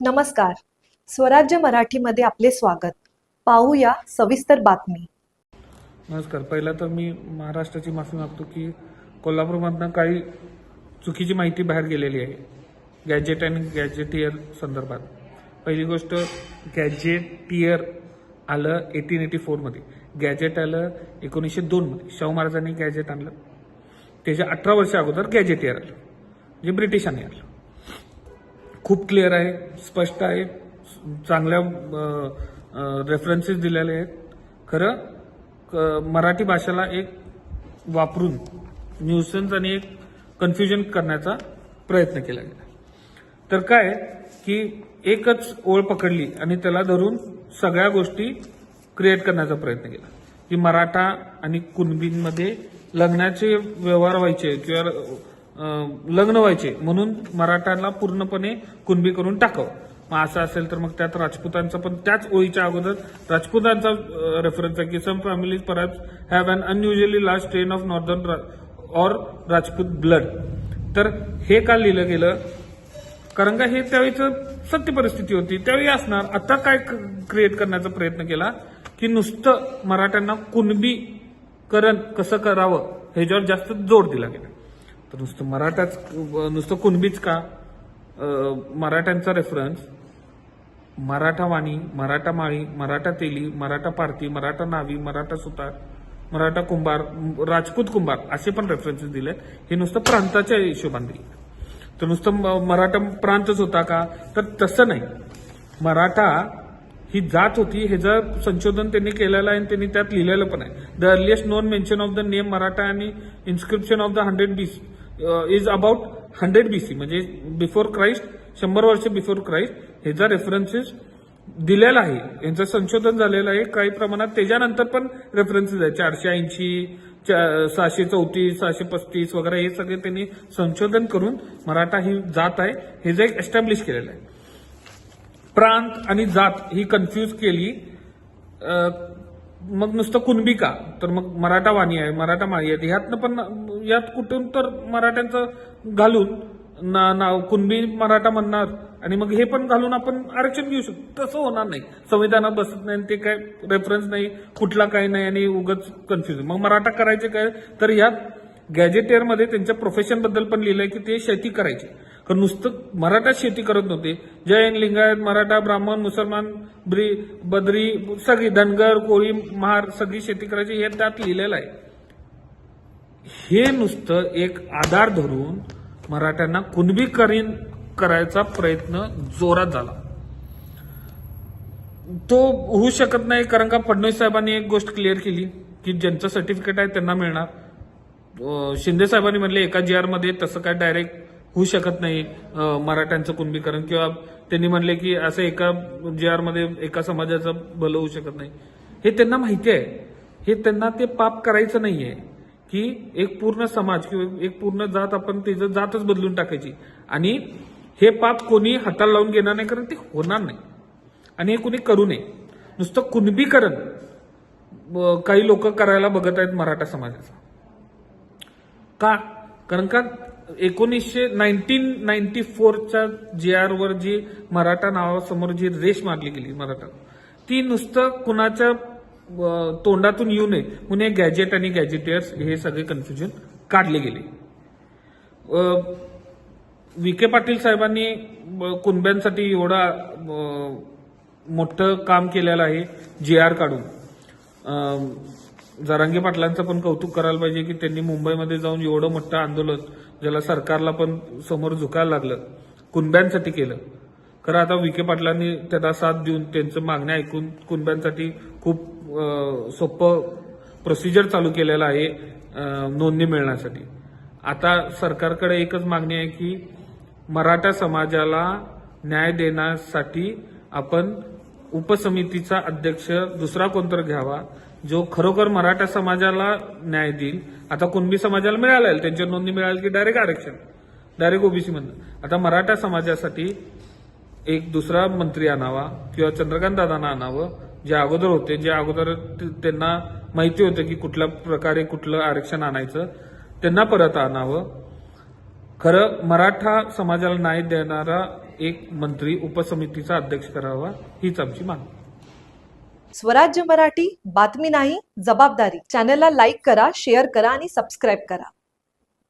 नमस्कार. स्वराज्य मराठीमध्ये आपले स्वागत. पाहूया सविस्तर बातमी. नमस्कार. पहिला तर मी महाराष्ट्राची माफी मागतो की कोल्हापूरमधनं काही चुकीची माहिती बाहेर गेलेली आहे गॅजेट आणि गॅजेटियर संदर्भात. पहिली गोष्ट, गॅजेटियर आलं 1884 मध्ये, गॅजेट आलं 1902 मध्ये. शाहू महाराजांनी गॅजेट आणलं, त्याच्या 18 वर्ष अगोदर गॅजेटियर आलं, जे ब्रिटिशांनी आलं. खूप क्लिअर आहे, स्पष्ट आहे, चांगल्या रेफरन्सेस दिलेले आहेत. खरं मराठी भाषेला एक वापरून न्यूसन्स आणि एक कन्फ्युजन करण्याचा प्रयत्न केला गेला. तर काय की एकच ओळ पकडली आणि त्याला धरून सगळ्या गोष्टी क्रिएट करण्याचा प्रयत्न केला की मराठा आणि कुणबींमध्ये लग्नाचे व्यवहार व्हायचे किंवा लग्न व्हायचे म्हणून मराठांना पूर्णपणे कुणबी करून टाकावं. मग असं असेल तर मग त्यात राजपूतांचा पण त्याच ओळीच्या अगोदर राजपूतांचा रेफरन्स आहे की some families perhaps have an unusually large strain of northern or Rajput blood. तर हे का लिहिलं गेलं? कारण का हे त्यावेळीचं सत्य परिस्थिती होती, त्यावेळी असणार. आता काय क्रिएट करण्याचा प्रयत्न केला की नुसतं मराठ्यांना कुणबीकरण कसं करावं ह्याच्यावर जास्त जोर दिला गेला. तर नुसतं कुणबीच का? मराठ्यांचा रेफरन्स मराठा वाणी, मराठा माळी, मराठा तेली, मराठा पारती, मराठा नावी, मराठा सुतार, मराठा कुंभार, राजपूत कुंभार असे पण रेफरन्सेस दिले. हे नुसतं प्रांताच्या हिशोबाने दिले. तर नुसतं मराठा प्रांतच होता का? तर तसं नाही. मराठा ही जात होती, ह्याचं संशोधन त्यांनी केलेलं आहे आणि त्यांनी त्यात लिहिलेलं पण आहे. The earliest known mention of the name Maratha आणि inscription of the 100 BC is about 100 BC, म्हणजे बिफोर क्राइस्ट, 100 वर्ष बिफोर क्राइस्ट ह्याचा रेफरन्सेस दिलेला आहे. यांचं संशोधन झालेलं आहे. काही प्रमाणात त्याच्यानंतर पण रेफरन्सेस आहे, 480, 634, 635 वगैरे, हे सगळे त्यांनी संशोधन करून मराठा ही जात आहे हे जे एक एस्टॅब्लिश केलेलं आहे. प्रांत आणि जात ही कन्फ्यूज केली. मग नुसतं कुणबी का? तर मग मराठा वाणी आहे, मराठा माळी आहे, ह्यातनं पण यात कुठून तर मराठ्यांचं घालून नाव कुणबी मराठा म्हणणार आणि मग हे पण घालून आपण आरक्षण घेऊ शकतो. तसं होणार नाही, संविधानात बसत नाही, ते काय रेफरन्स नाही, कुठला काही नाही आणि उगाच कन्फ्युज. मग मराठा करायचे काय? तर यात गॅजेटियरमध्ये त्यांच्या प्रोफेशन बद्दल पण लिहिलंय की ते शेती करायचे. कारण नुसतं मराठा शेती करत नव्हते. जैन, लिंगायत, मराठा, ब्राह्मण, मुसलमान, बद्री, सगळी धनगर, कोळी, महार सगळी शेती करायची, हे त्यात लिहिलेलं आहे. हे नुसतं एक आधार धरून मराठ्यांना कुणबीकरण करायचा प्रयत्न जोरात झाला. तो होऊ शकत नाही. कारण का फडणवीस साहेबांनी एक गोष्ट क्लिअर केली की ज्यांचं सर्टिफिकेट आहे त्यांना मिळणार. शिंदे साहेबांनी म्हणले एका GR मध्ये तसं काय डायरेक्ट होऊ शकत नाही मराठ्यांचं कुणबीकरण, किंवा त्यांनी म्हणले की असं एका GR मध्ये एका समाजाचं भलं होऊ शकत नाही. हे त्यांना माहिती आहे. हे त्यांना ते पाप करायचं नाहीये की एक पूर्ण समाज किंवा एक पूर्ण जात आपण त्याचं जातच बदलून टाकायची. आणि हे पाप कोणी हाताला लावून घेणार नाही, कारण ते होणार नाही आणि हे कोणी करू नये. नुसतं कुणबीकरण काही लोक करायला बघत आहेत मराठा समाजाचं. का? कारण का 1994च्या GR वर जी मराठा नावासमोर जी रेष मारली गेली मराठा, ती नुसतं कुणाच्या तोंडातून येऊ नये म्हणून गॅजेट आणि गॅजेटियर्स हे सगळे कन्फ्युजन काढले गेले. विखे पाटील साहेबांनी कुणब्यांसाठी एवढा मोठं काम केलेलं आहे GR काढून. जरांगे पाटलांचं पण कौतुक करायला पाहिजे की त्यांनी मुंबईमध्ये जाऊन एवढं मोठं आंदोलन, ज्याला सरकारला पण समोर झुकायला लागलं, कुणब्यांसाठी केलं. खरं आता विखे पाटलांनी त्यांना साथ देऊन त्यांचं मागण्या ऐकून कुणब्यांसाठी खूप सोपं प्रोसिजर चालू केलेलं आहे नोंदणी मिळण्यासाठी. आता सरकारकडे एकच मागणी आहे की मराठा समाजाला न्याय देण्यासाठी आपण उपसमितीचा अध्यक्ष दुसरा कोणतर घ्यावा जो खरोखर मराठा समाजाला न्याय देईल. आता कुणबी समाजाला मिळाला, त्यांच्या नोंदणी मिळाली की डायरेक्ट आरक्षण, डायरेक्ट ओबीसी मधनं. आता मराठा समाजासाठी एक दुसरा मंत्री आणावा किंवा चंद्रकांत दादांना आणावं, जे अगोदर होते, जे अगोदर त्यांना माहिती होतं की कुठल्या प्रकारे कुठलं आरक्षण आणायचं, त्यांना परत आणावं. खरं मराठा समाजाला न्याय देणारा एक मंत्री उपसमितीचा अध्यक्ष करावा, हीच आमची मागणी. स्वराज्य मराठी, बातमी नाही जबाबदारी. चॅनलला लाईक करा, शेअर करा आणि सबस्क्राईब करा.